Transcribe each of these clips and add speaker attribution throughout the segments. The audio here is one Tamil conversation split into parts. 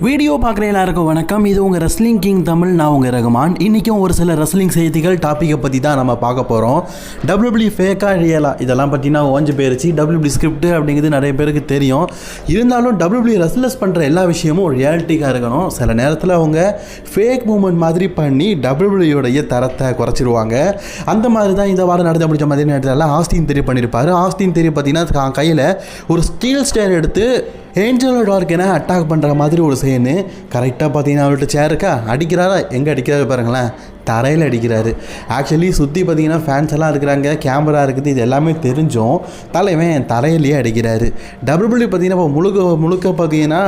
Speaker 1: வீடியோ பார்க்குற எல்லாருக்கும் வணக்கம். இது உங்கள் ரெஸ்லிங் கிங் தமிழ். நான் உங்கள் ரகுமான். இன்றைக்கும் ஒரு சில ரெஸ்லிங் செய்திகள் டாப்பிக்கை பற்றி தான் நம்ம பார்க்க போகிறோம். WWE ஃபேக்காக ரியலா இதெல்லாம் பற்றினா ஓஞ்சு போயிருச்சு. WWE ஸ்கிரிப்ட் அப்படிங்கிறது நிறைய பேருக்கு தெரியும். இருந்தாலும் WWE ரெஸ்லர்ஸ் பண்ணுற எல்லா விஷயமும் ரியாலிட்டிக்காக இருக்கணும். சில நேரத்தில் அவங்க ஃபேக் மூமெண்ட் மாதிரி பண்ணி WWEயோடைய தரத்தை குறைச்சிருவாங்க. அந்த மாதிரி தான் இந்த வாரம் நடந்து முடிச்ச மாதிரி நேரத்தில் ஆஸ்டின் தியரி பண்ணியிருப்பார். ஆஸ்டின் தியரி பார்த்தீங்கன்னா கையில் ஒரு ஸ்டீல் ஸ்டேர் எடுத்து ஏஞ்சல் டார்க்கனை அட்டாக் பண்ணுற மாதிரி ஒரு சீனு. கரெக்டாக பார்த்தீங்கன்னா அவர்கிட்ட சேர் இருக்கா, அடிக்கிறாரா, எங்கே அடிக்கிறாரு பாருங்களேன், தரையில் அடிக்கிறாரு. ஆக்சுவலி சுற்றி பார்த்தீங்கன்னா ஃபேன்ஸ் எல்லாம் இருக்கிறாங்க, கேமரா இருக்குது, இது எல்லாமே தெரிஞ்சும் தலைவன் தரையிலேயே அடிக்கிறாரு. WWE பார்த்தீங்கன்னா இப்போ முழுக்க பார்த்தீங்கன்னா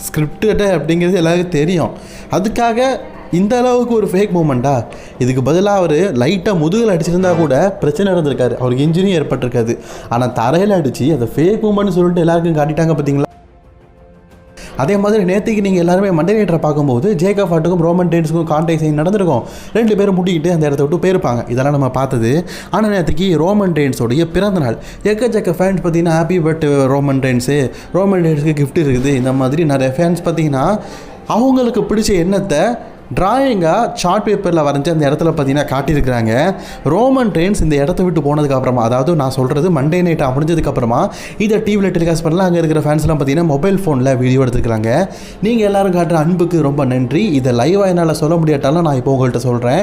Speaker 1: ஸ்கிரிப்டு அப்படிங்கிறது எல்லாருக்கும் தெரியும். அதுக்காக இந்த அளவுக்கு ஒரு ஃபேக் மூமெண்ட்டா? இதுக்கு பதிலாக அவர் லைட்டாக முதுகில் அடிச்சிருந்தா கூட பிரச்சனை நடந்திருக்காரு, அவருக்கு இன்ஜுரியும் ஏற்பட்டிருக்காது. ஆனால் தரையில் அடித்து அதை ஃபேக் மூமெண்ட்னு சொல்லிட்டு எல்லாருக்கும் காட்டிட்டாங்க பார்த்தீங்களா? அதே மாதிரி நேற்றுக்கு நீங்கள் எல்லாருமே மண்டே நைட்டரை பார்க்கும்போது ஜேக்கப் ஹார்ட்டுக்கும் ரோமன் ரெயின்ஸுக்கும் கான்டாக்ட் சைன் நடந்திருக்கும். ரெண்டு பேரும் முட்டிக்கிட்டு அந்த இடத்த விட்டு போயிருப்பாங்க. இதெல்லாம் நம்ம பார்த்தது. ஆனால் நேற்றுக்கு ரோமன் ரெயின்ஸோடைய பிறந்தநாள். எக்கச்சக்க ஃபேன்ஸ் பார்த்தீங்கன்னா ஹாப்பி பர்த்டே ரோமன் ரெயின்ஸுக்கு கிஃப்ட் இருக்குது. இந்த மாதிரி நிறைய ஃபேன்ஸ் பார்த்தீங்கன்னா அவங்களுக்கு பிடிச்ச எண்ணத்தை ட்ராயிங்காக சார்ட் பேப்பரில் வரைஞ்சி அந்த இடத்துல பார்த்தீங்கன்னா காட்டியிருக்கிறாங்க. ரோமன் ரெயின்ஸ் இந்த இடத்த விட்டு போனதுக்கப்புறமா, அதாவது நான் சொல்கிறது மண்டே நைட் முடிஞ்சதுக்கப்புறமா இதை டிவியில் டெலிகாஸ்ட் பண்ணலாம். அங்கே இருக்கிற ஃபேன்ஸ்லாம் பார்த்தீங்கன்னா மொபைல் ஃபோனில் வீடியோ எடுத்துக்கிறாங்க. நீங்கள் எல்லோரும் காட்டுற அன்புக்கு ரொம்ப நன்றி. இதை லைவாக என்னால் சொல்ல முடியாட்டாலும் நான் இப்போ உங்கள்கிட்ட சொல்கிறேன்.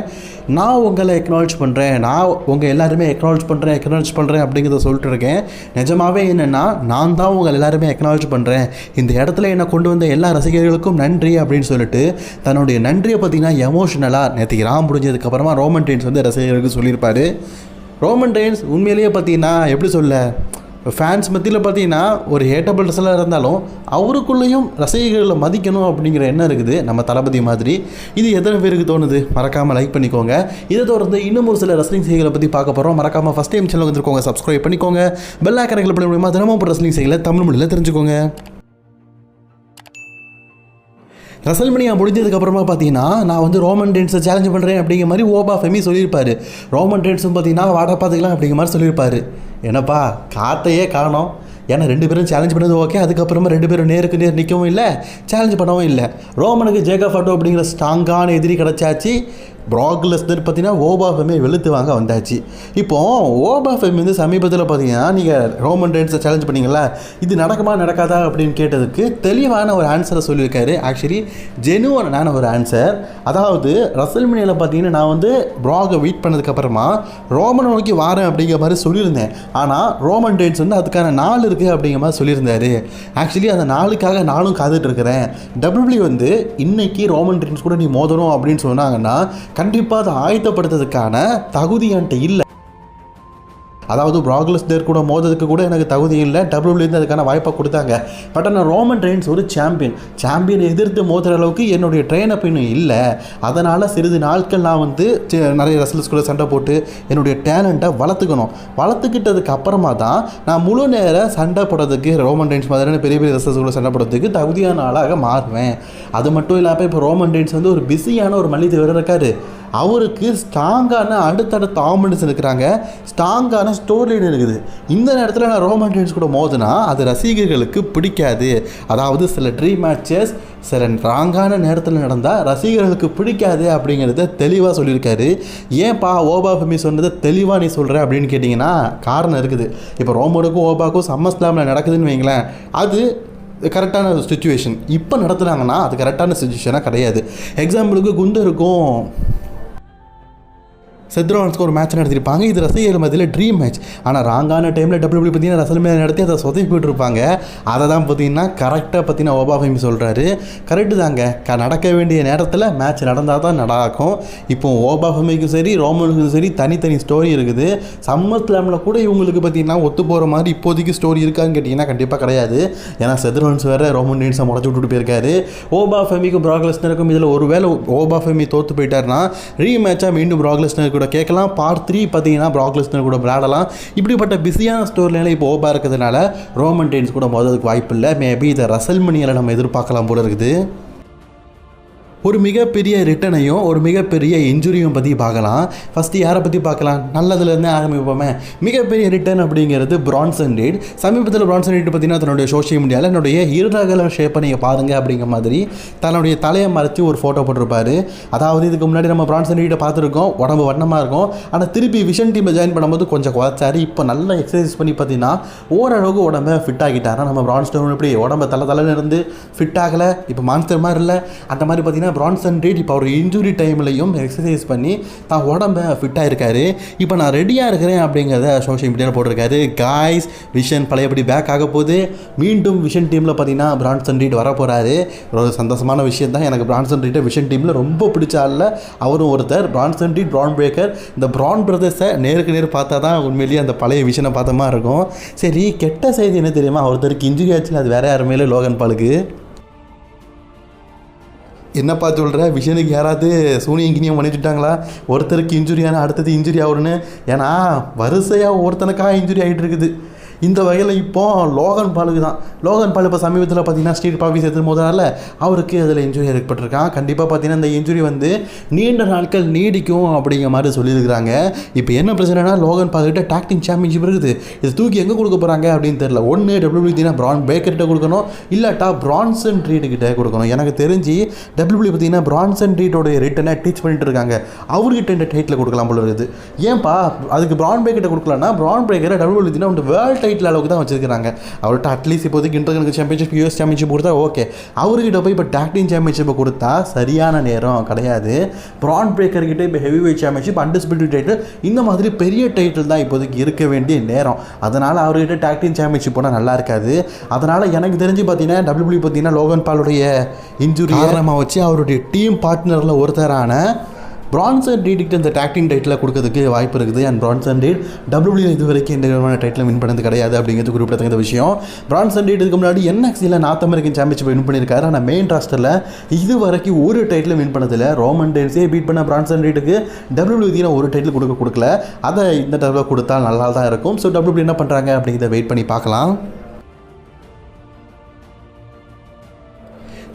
Speaker 1: நான் உங்களை எக்னாலஜ் பண்ணுறேன், நான் உங்கள் எல்லாருமே எக்னாலஜ் பண்ணுறேன் அப்படிங்கிறத சொல்லிட்டு இருக்கேன். நிஜமாகவே என்னென்னா நான் தான் உங்கள் எல்லாருமே எக்னாலஜ் பண்ணுறேன். இந்த இடத்துல என்னை கொண்டு வந்த எல்லா ரசிகர்களுக்கும் நன்றி அப்படின்னு சொல்லிட்டு தன்னுடைய நன்றி பார்த்தீங்கன்னா எமோஷனலாக நேற்றுக்கு முடிஞ்சதுக்கப்புறமா ரோமன் ரெயின்ஸ் வந்து ரசிகர்களுக்கு சொல்லியிருப்பார். ரோமன் ரெயின்ஸ் உண்மையிலேயே பார்த்தீங்கன்னா எப்படி சொல்ல, ஃபேன்ஸ் மத்தியில் பார்த்தீங்கன்னா ஒரு ஹேட்டபிள் ரெஸ்லராக இருந்தாலும் அவருக்குள்ளேயும் ரசிகர்களை மதிக்கணும் அப்படிங்கிற எண்ணம் இருக்குது நம்ம தளபதி மாதிரி. இது எத்தனை பேருக்கு தோணுது? மறக்காமல் லைக் பண்ணிக்கோங்க. இதை தொடர்ந்து இன்னும் ஒரு சில ரெஸ்லிங் செய்திகளை பற்றி பார்க்க போகிறோம். மறக்காமல் ஃபஸ்ட் டைம் சேனல் வந்துருக்கோங்க, சப்ஸ்கிரைப் பண்ணிக்கோங்க. பெல் ஐகானை கிளிக் பண்ண மூலமா தினமும் ரெஸ்லிங் செய்திகளை தமிழ் மொழியில் தெரிஞ்சுக்கோங்க. ரெசல்மனியா முடிஞ்சதுக்கப்புறமா பார்த்தீங்கன்னா நான் வந்து ரோமன் ரெயின்ஸை சேலஞ்ச் பண்ணுறேன் அப்படிங்கிற மாதிரி ஓபா ஃபெமி சொல்லியிருப்பார். ரோமன் ரெயின்ஸும் பார்த்தீங்கன்னா வாடா பார்த்துக்கலாம் அப்படிங்கிற மாதிரி சொல்லியிருப்பார். என்னப்பா காத்தையே காணோம். ஏன்னா ரெண்டு பேரும் சேலஞ்ச் பண்ணது ஓகே, அதுக்கப்புறமா ரெண்டு பேரும் நேருக்கு நேர் நிற்கவும் இல்லை, சேலஞ்ச் பண்ணவும் இல்லை. ரோமனுக்கு ஜேக்கப் ஹார்ட் அப்படிங்கிற ஸ்ட்ராங்கான எதிரி கிடச்சாச்சு. ப்ராக் லெஸ்னர் பார்த்தீங்கன்னா ஓபா ஃபெமே வெளுத்து வாங்க வந்தாச்சு. இப்போது ஓபா ஃபெமி வந்து சமீபத்தில் பார்த்தீங்கன்னா நீங்கள் ரோமன் ரெயின்ஸை சேலஞ்ச் பண்ணிங்களா, இது நடக்குமா நடக்காதா அப்படின்னு கேட்டதுக்கு தெளிவான ஒரு ஆன்சரை சொல்லியிருக்காரு. ஆக்சுவலி ஜெனுவனான ஒரு ஆன்சர். அதாவது ரெசல்மனியாவில் பார்த்தீங்கன்னா நான் வந்து ப்ராகை வீட் பண்ணதுக்கப்புறமா ரோமனை நோக்கி வாரேன் அப்படிங்கிற மாதிரி சொல்லியிருந்தேன். ஆனால் ரோமன் ரெயின்ஸ் வந்து அதுக்கான நாள் இருக்குது அப்படிங்கிற மாதிரி சொல்லியிருந்தாரு. ஆக்சுவலி அந்த நாளுக்காக நானும் காத்துட்டு இருக்கிறேன். WWE வந்து இன்னைக்கு ரோமன் ரெயின்ஸ் கூட நீ மோதணும் அப்படின்னு சொன்னாங்கன்னா கண்டிப்பாக அதை ஆயத்தப்படுத்துறதுக்கான தகுதி என்கிட்ட இல்லை. அதாவது ப்ராக் லெஸ்னர் கூட மோததுக்கு கூட எனக்கு தகுதி இல்லை. WWE அதுக்கான வாய்ப்பை கொடுத்தாங்க. பட் ஆனால் ரோமன் ரெயின்ஸ் ஒரு சாம்பியனை எதிர்த்து மோதுற அளவுக்கு என்னுடைய ட்ரெயினப் இன்னும் இல்லை. அதனால் சிறிது நாட்கள் நான் வந்து நிறைய ரெஸ்லர்ஸ் கூட சண்டை போட்டு என்னுடைய டேலண்ட்டை வளர்த்துக்கிட்டதுக்கு அப்புறமா தான் நான் முழு நேரம் சண்டை போடுறதுக்கு ரோமன் ரெயின்ஸ் மாதிரியான பெரிய பெரிய ரெஸ்லர்ஸ் கூட சண்டை போடுறதுக்கு தகுதியான ஆளாக மாறுவேன். அது மட்டும் இல்லாமல் இப்போ ரோமன் ரெயின்ஸ் வந்து ஒரு பிஸியான ஒரு மல்யுத்த வீரர் இருக்கார். அவருக்கு ஸ்ட்ராங்கான அடுத்தடுத்த ஆம்புலன்ஸ் இருக்கிறாங்க, ஸ்ட்ராங்கான ஸ்டோரி லைன் இருக்குது. இந்த நேரத்தில் நான் ரோமன் ரெயின்ஸ் கூட மோதுனா அது ரசிகர்களுக்கு பிடிக்காது. அதாவது சில ட்ரீம் மேட்சஸ் சில ஸ்ட்ராங்கான நேரத்தில் நடந்தால் ரசிகர்களுக்கு பிடிக்காது அப்படிங்கிறத தெளிவாக சொல்லியிருக்காரு. ஏன்ப்பா ஓபா ஃபெமி சொன்னதை தெளிவாக நீ சொல்கிற அப்படின்னு கேட்டிங்கன்னா காரணம் இருக்குது. இப்போ ரோமனுக்கும் ஓபாக்கும் சம்மர் நடக்குதுன்னு வைங்களேன், அது கரெக்டான சுச்சுவேஷன். இப்போ நடத்துனாங்கன்னா அது கரெக்டான சுச்சுவேஷனாக கிடையாது. எக்ஸாம்பிளுக்கு குந்தருக்கும் செத்ரோன்ஸ்க்கு ஒரு மேட்ச் நடத்திருப்பாங்க. இது ரசிகர்கள் மத்தியில் ட்ரீம் மேட்ச். ஆனால் ராங்கான டைமில் WWE பார்த்தீங்கன்னா ரெசல்மனியா நடத்தி அதை சொதப்பி போயிட்டுருப்பாங்க. அதை தான் பார்த்தீங்கன்னா கரெக்டாக பார்த்தீங்கன்னா ஓபா ஃபெமி சொல்கிறாரு. கரெக்டு தாங்க, நடக்க வேண்டிய நேரத்தில் மேட்ச் நடந்தால் தான் நடக்கும். இப்போ ஓபா ஃபெமிக்கும் சரி ரோமனுக்கும் சரி தனித்தனி ஸ்டோரி இருக்குது. சம்மர் ஸ்லாமில் கூட இவங்களுக்கு பார்த்தீங்கன்னா ஒத்து போகிற மாதிரி இப்போதைக்கு ஸ்டோரி இருக்கான்னு கேட்டிங்கன்னா கண்டிப்பாக கிடையாது. ஏன்னா செத்ரோன்ஸ் வேறு ரோமன் ரெயின்ஸை முடச்சி விட்டுட்டு போயிருக்காரு. ஓபா ஃபெமிக்கும் ப்ராக் லெஸ்னருக்கும் இதில் ஒரு வேளை ஓபா ஃபெமி தோற்று போயிட்டாருன்னா ரீமேட்சாக மீண்டும் ப்ராக் லெஸ்னர் கூட கேட்கலாம். பார்ட் 3 பார்த்தீங்கன்னா ப்ராக் லெஸ்னர் கூட விளையாடலாம். இப்படிப்பட்ட பிஸியான ஸ்டோரியில் இப்போ ஓபா இருக்கிறதுனால ரோமன் ரெயின்ஸ் கூட மோதுறதுக்கு வாய்ப்பு இல்லை. மேபி இதை ரெசல்மனியாவில் நம்ம எதிர்பார்க்கலாம் போல இருக்குது. ஒரு மிகப்பெரிய ரிட்டனையும் ஒரு மிகப்பெரிய இன்ஜுரியும் பற்றி பார்க்கலாம். ஃபஸ்ட்டு யாரை பற்றி பார்க்கலாம்? நல்லதுலேருந்தே ஆரம்பிப்போமே. மிகப்பெரிய ரிட்டன் அப்படிங்கிறது பிரான்சன் ரீட். சமீபத்தில் பிரான்சன் ரீட் பார்த்தீங்கன்னா தன்னுடைய சோஷியல் மீடியாவில் என்னுடைய இருரகல ஷேப்பை நீங்கள் பாருங்கள் அப்படிங்கிற மாதிரி தன்னுடைய தலையை மறைச்சி ஒரு ஃபோட்டோ போட்டிருப்பாரு. அதாவது இதுக்கு முன்னாடி நம்ம பிரான்சன் ரீட்டை பார்த்துருக்கோம், உடம்பு வண்ணமாக இருக்கும். ஆனால் திருப்பி விஷன் டீமில் ஜாயின் பண்ணும்போது கொஞ்சம் குறைச்சாரு. இப்போ நல்லா எக்ஸசைஸ் பண்ணி பார்த்தீங்கன்னா ஓரளவுக்கு உடம்பை ஃபிட் ஆகிட்டார். நம்ம பிரான்ஸ்டோன் எப்படி உடம்பை தலைன்னு இருந்து ஃபிட் ஆகலை, இப்போ மான்ஸ்டர் மாதிரி இல்லை. அந்த மாதிரி பார்த்தீங்கன்னா பிரான்சன் ரீட் இப்போ அவர் இன்ஜுரி டைம்லையும் எக்ஸசைஸ் பண்ணி தான் உடம்பை ஃபிட்டாக இருக்காரு. இப்போ நான் ரெடியாக இருக்கிறேன் அப்படிங்கிறத சோஷியல் மீடியாவில் போட்டிருக்காரு. காய்ஸ், விஷன் பழையபடி பேக் ஆக போகுது. மீண்டும் விஷன் டீமில் பார்த்தீங்கன்னா பிரான்சன் ரீட் வர போகிறாரு. ஒரு சந்தோஷமான விஷயம் தான். எனக்கு பிரான்சன் ரீட்டை விஷன் டீமில் ரொம்ப பிடிச்ச ஆளில் அவரும் ஒருத்தர். பிரான்சன் ரீட், பிரான் பிரேக்கர், இந்த பிரான் பிரதர்ஸை நேருக்கு நேர் பார்த்தா தான் உண்மையிலேயே அந்த பழைய விஷனை பார்த்த மாதிரி இருக்கும். சரி, கெட்ட செய்தி என்ன தெரியுமா? ஒருத்தருக்கு இன்ஜுரி ஆச்சு, அது வேற யாருமே இல்லை, லோகன் பாலுக்கு. என்னப்பா சொல்கிற? விஷனுக்கு யாராவது சூனியம் கிணியம் பண்ணிச்சுட்டாங்களா? ஒருத்தருக்கு இன்ஜுரியான அடுத்தது இன்ஜுரி ஆகுதுன்னு. ஏன்னா வரிசையாக ஒருத்தனுக்காக இன்ஜுரி ஆகிட்டு இருக்குது. இந்த வகையில் இப்போ லோகன் பாலுக்கு தான். லோகன் பால் இப்போ சமீபத்தில் பார்த்தீங்கன்னா ஸ்ட்ரீட் பாஃபி சேர்த்து போதனால அவருக்கு அதில் இன்ஜுரி ஏற்பட்டிருக்கான். கண்டிப்பாக பார்த்தீங்கன்னா இந்த இன்ஜுரி வந்து நீண்ட நாட்கள் நீடிக்கும் அப்படிங்கிற மாதிரி சொல்லியிருக்கிறாங்க. இப்போ என்ன பிரச்சனைனா, லோகன் பால்கிட்ட டாக் டீம் சாம்பியன்ஷிப் இருக்குது. இது தூக்கி எங்கே கொடுக்க போகிறாங்க அப்படின்னு தெரியல. ஒன்று டபிள்யூபிள்யூ பிரான் பேக்கர்கிட்ட கொடுக்கணும், இல்லாட்டா பிரான்சன் ரீட்கிட்ட கொடுக்கணும். எனக்கு தெரிஞ்சு டபிள்யூபிள்யூ பார்த்தீங்கன்னா பிரான்சன் ரீட்டோடைய ரிட்டனை டீச் பண்ணிட்டு இருக்காங்க. அவர்கிட்ட இந்த டைட்டில் கொடுக்கலாம் போல இருக்குது. ஏன்பா அதுக்கு பிரான் பேக்கர்கிட்ட கொடுக்கலன்னா? பிரான் பேக்கரை டபிள்யூபிள்யூ பார்த்தீங்கன்னா வேர்ல்ட் டைட்டில் அளவுக்கு தான் வச்சிருக்காங்க. அவர்கிட்ட அட்லீஸ்ட் இப்போதைக்கு இன்டர்நேஷனல் சாம்பியன்ஷிப், யூஎஸ் சாம்பியன்ஷிப் கொடுத்தா ஓகே. அவர்கிட்ட போய் இப்போ டாக் டீம் சாம்பியன்ஷிப்பை கொடுத்தா சரியான நேரம் கிடையாது. பிரான் பிரேக்கர்கிட்ட இப்போ heavy weight championship, undisputed title, இந்த மாதிரி பெரிய டைட்டில் தான் இப்போதைக்கு இருக்க வேண்டிய நேரம். அதனால் அவர்கிட்ட டாக் டீம் சாம்பியன்ஷிப் போனால் நல்லா இருக்காது. அதனால் எனக்கு தெரிஞ்சு பார்த்தீங்கன்னா டபிள்யூபிள்யூ பார்த்தீங்கன்னா லோகன் பாலுடைய இன்ஜுரி காரணமாக வச்சு அவருடைய டீம் பார்ட்னரில் ஒருத்தரான பிரான்சன் ரீடுக்கு இந்த டாக்டிங் டைட்டில் கொடுக்கறதுக்கு வாய்ப்பு இருக்குது. அண்ட் பிரான்சன் ரீட் டபிள்யூபிள்யூ இது வரைக்கும் எந்த விதமான டைட்டில் வின் பண்ணது கிடையாது அப்படிங்கிறது குறிப்பிடத்தக்க விஷயம். பிரான்சன் ரீட் இதுக்கு முன்னாடி NXTல நார்த் அமெரிக்கன் சாம்பியன்ஷிப் வின் பண்ணியிருக்காரு. ஆனால் மெயின் ராஸ்டரில் இது வரைக்கும் ஒரு டைட்டில் வின் பண்ணதில்லை. ரோமன் ரெயின்ஸே பீட் பண்ண பிரான்சன் ரீடுக்கு டபிள்யூபிள்யூ ஒரு டைட்டில் கொடுக்கல. அதை இந்த டைட்டில் கொடுத்தால் நல்லா தான் இருக்கும். ஸோ டபிள்யூபிள்யூ என்ன பண்ணுறாங்க அப்படிங்கிறத வெயிட் பண்ணி பார்க்கலாம்.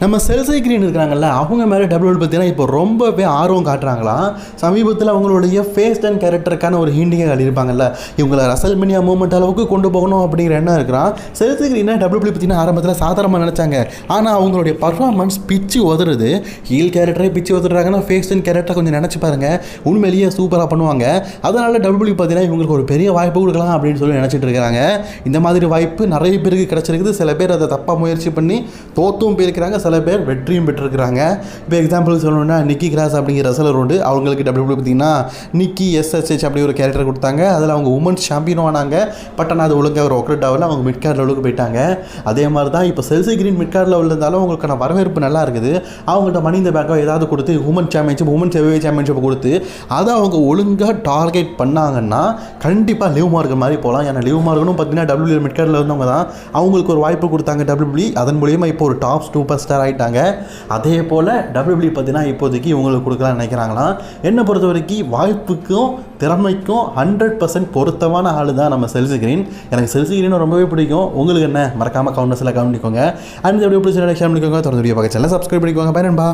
Speaker 1: நம்ம செல்சை கிரீன் இருக்கிறாங்கல்ல, அவங்க மேலே டபிள்யூபிள்யூ பார்த்தீங்கன்னா இப்போ ரொம்பவே ஆர்வம் காட்டுறாங்களாம். சமீபத்தில் அவங்களுடைய ஃபேஸ் அண்ட் கேரக்டருக்கான ஒரு ஹிண்டிங்கை காட்டியிருப்பாங்கல்ல, இவங்களை ரசல்மேனியா மூமெண்ட் அளவுக்கு கொண்டு போகணும் அப்படிங்கிற எண்ணம் இருக்கிறான். செல்சை கிரீனை டபிள்யூபிள்யூ பார்த்தீங்கன்னா ஆரம்பத்தில் சாதாரணமாக நினச்சாங்க. ஆனால் அவங்களுடைய பர்ஃபார்மன்ஸ் பிச்சு உதறுது. ஹீல் கேரக்டரே பிச்சு உதறாங்கன்னா ஃபேஸ் அண்ட் கேரக்டரை கொஞ்சம் நினச்சி பாருங்கள், உண்மையிலேயே சூப்பராக பண்ணுவாங்க. அதனால் டபிள்யூபிள்யூ பார்த்தீங்கன்னா இவங்களுக்கு ஒரு பெரிய வாய்ப்பு கொடுக்கலாம் அப்படின்னு சொல்லி நினச்சிட்டு இருக்கிறாங்க. இந்த மாதிரி வாய்ப்பு நிறைய பேருக்கு கிடச்சிருக்குது. சில பேர் அதை தப்பாக முயற்சி பண்ணி தோத்தும் போயிருக்கிறாங்க, சில பேர் வெற்றியும் பெற்றிருக்கிறாங்க. இப்போ எக்ஸாம்பிள் சொல்லணும்னா நிக்கி கிராஸ் அப்படிங்கிற ரெஸ்லர் உண்டு. அவங்களுக்கு டபிள்யூபிள்யூ பார்த்தீங்கன்னா நிக்கி SSH அப்படி ஒரு கேரக்டர் கொடுத்தாங்க. அதில் அவங்க உமன்ஸ் சாம்பியனும் ஆனாங்க. பட் ஆனால் அது ஒழுங்காக ஒரு ஒர்க் ஆகல, அவங்க மிட் கார்ட் லெவலுக்கு போயிட்டாங்க. அதே மாதிரி தான் இப்போ செல்சி கிரீன் மிட் கார்ட் லெவலில் இருந்தாலும் அவங்களுக்கான வரவேற்பு நல்லா இருக்குது. அவங்கள்ட்ட மணி இந்த பேக்கை ஏதாவது கொடுத்து woman championship, women's heavy championship கொடுத்து அதை அவங்க ஒழுங்காக டார்கெட் பண்ணாங்கன்னா கண்டிப்பாக லிவ் மார்க்கன் மாதிரி போகலாம். ஏன்னா லிவ் மார்க்கனும் பார்த்தீங்கன்னா டபிள்யூபிள்யூ மிட் கார்டில் இருந்தவங்க தான். அவங்களுக்கு ஒரு வாய்ப்பு கொடுத்தாங்க டபிள்யூபிள்யூ. அதன் மூலியமா இப்போ ஒரு டாப் சூப்பர் ஸ்டார் ஆகிட்டாங்க. அதே போல் டபிள்யூபிள்யூ பார்த்தீங்கன்னா இப்போதைக்கு இவங்களுக்கு கொடுக்கலாம்னு நினைக்கிறாங்களாம். என்னை பொறுத்த வரைக்கும் வாய்ப்புக்கும் திறமைக்கும் 100% பொருத்தமான ஆள் தான் நம்ம செல்சி கிரீன். எனக்கு செல்சி கிரீன் ரொம்பவே பிடிக்கும். உங்களுக்கு என்ன? மறக்காமல் கவுண்டர்ஸில் கவனிக்கோங்க. அண்ட் இந்த வீடியோ பிடிச்ச ஷேர் பண்ணிக்கோங்க. தொடர்ந்து வீடியோ பார்க்க சேனலை சப்ஸ்கிரைப் பண்ணிக்கோங்க. பை நண்பா.